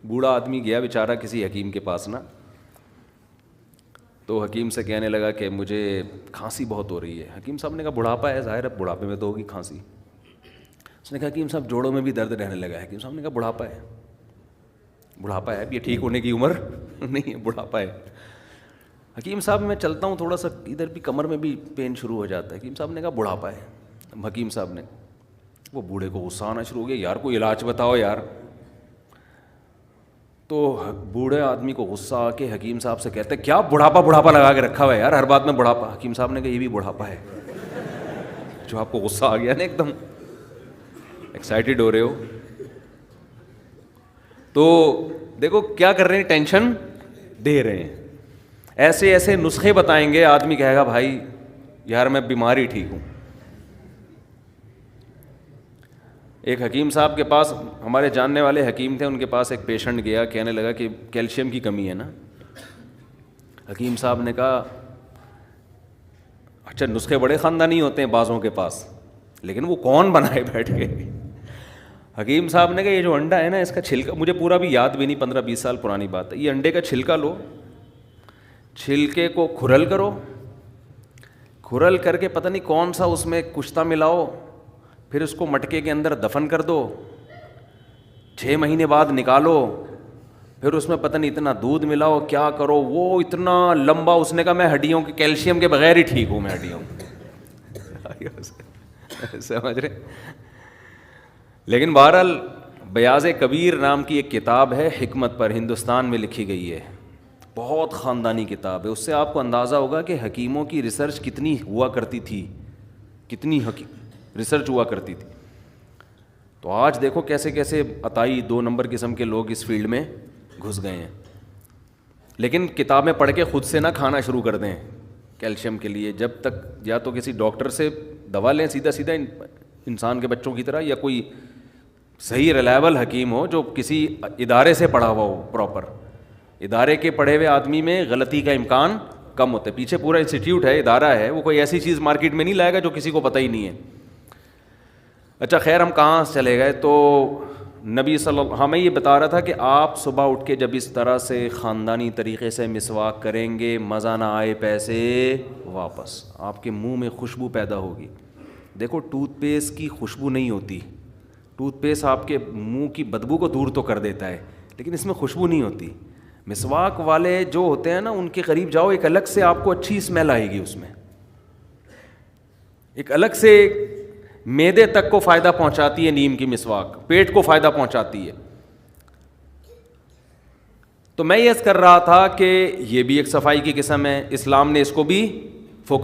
بوڑھا آدمی گیا بیچارہ کسی حکیم کے پاس نا, تو حکیم سے کہنے لگا کہ مجھے کھانسی بہت ہو رہی ہے. حکیم صاحب نے کہا بڑھاپا ہے, ظاہر ہے بڑھاپے میں تو ہوگی کھانسی. اس نے کہا حکیم صاحب جوڑوں میں بھی درد رہنے لگا ہے. حکیم صاحب نے کہا بڑھاپا ہے, بڑھاپا ہے, اب یہ ٹھیک ہونے کی عمر نہیں ہے, بڑھاپا ہے. حکیم صاحب میں چلتا ہوں تھوڑا سا ادھر بھی کمر میں بھی پین شروع ہو جاتا ہے. حکیم صاحب نے کہا بڑھاپا ہے. حکیم صاحب نے, وہ بوڑھے کو غصہ آنا شروع ہو گیا, یار کوئی علاج بتاؤ یار. تو بوڑھے آدمی کو غصہ آ کے حکیم صاحب سے کہتے کیا بڑھاپا لگا کے رکھا ہوا ہے یار, ہر بات میں بڑھاپا. حکیم صاحب نے کہا یہ بھی بڑھاپا ہے. جو آپ کو غصہ آ گیا نا, ایک دم ایکسائٹیڈ ہو رہے ہو, تو دیکھو کیا کر رہے ہیں, ٹینشن دے رہے ہیں. ایسے ایسے نسخے بتائیں گے, آدمی کہے گا بھائی یار میں بیمار ہی ٹھیک ہوں. ایک حکیم صاحب کے پاس, ہمارے جاننے والے حکیم تھے, ان کے پاس ایک پیشنٹ گیا, کہنے لگا کہ کیلشیم کی کمی ہے نا. حکیم صاحب نے کہا اچھا نسخے بڑے خاندانی ہوتے ہیں بعضوں کے پاس, لیکن وہ کون بنائے بیٹھ کے. حکیم صاحب نے کہا یہ جو انڈا ہے نا, اس کا چھلکا, مجھے پورا بھی یاد بھی نہیں, 15-20 سال پرانی بات ہے, یہ انڈے کا چھلکا لو, چھلکے کو کھرل کرو, کھرل کر کے پتہ نہیں کون سا اس میں کشتا ملاؤ, پھر اس کو مٹکے کے اندر دفن کر دو, 6 مہینے بعد نکالو, پھر اس میں پتہ نہیں اتنا دودھ ملاؤ, کیا کرو, وہ اتنا لمبا. اس نے کہا میں ہڈیوں کے کیلشیم کے بغیر ہی ٹھیک ہوں, میں ہڈیوں سمجھ رہے. لیکن بہرحال بیاض کبیر نام کی ایک کتاب ہے حکمت پر, ہندوستان میں لکھی گئی ہے, بہت خاندانی کتاب ہے. اس سے آپ کو اندازہ ہوگا کہ حکیموں کی ریسرچ کتنی ہوا کرتی تھی, کتنی ریسرچ ہوا کرتی تھی. تو آج دیکھو کیسے کیسے عطائی 2 نمبر قسم کے لوگ اس فیلڈ میں گھس گئے ہیں. لیکن کتابیں پڑھ کے خود سے نہ کھانا شروع کر دیں کیلشیم کے لیے, جب تک یا تو کسی ڈاکٹر سے دوا لیں سیدھا انسان کے بچوں کی طرح, یا کوئی صحیح ریلائبل حکیم ہو جو کسی ادارے سے پڑھا ہوا ہو پراپر. ادارے کے پڑھے ہوئے آدمی میں غلطی کا امکان کم ہوتا ہے, پیچھے پورا انسٹیٹیوٹ ہے, ادارہ ہے, وہ کوئی ایسی چیز مارکیٹ میں نہیں لائے گا جو کسی کو پتہ ہی نہیں ہے. اچھا خیر, ہم کہاں چلے گئے, تو نبی صلی اللہ, ہمیں یہ بتا رہا تھا کہ آپ صبح اٹھ کے جب اس طرح سے خاندانی طریقے سے مسواک کریں گے, مزہ نہ آئے پیسے واپس, آپ کے منہ میں خوشبو پیدا ہوگی. دیکھو ٹوتھ پیسٹ کی خوشبو نہیں ہوتی, ٹوتھ پیسٹ آپ کے منہ کی بدبو کو دور تو کر دیتا ہے, لیکن اس میں خوشبو نہیں ہوتی. مسواک والے جو ہوتے ہیں نا, ان کے قریب جاؤ, ایک الگ سے آپ کو اچھی اسمیل آئے گی, اس میں ایک الگ سے معدے تک کو فائدہ پہنچاتی ہے نیم کی مسواک, پیٹ کو فائدہ پہنچاتی ہے. تو میں یہ کر رہا تھا کہ یہ بھی ایک صفائی کی قسم ہے, اسلام نے اس کو بھی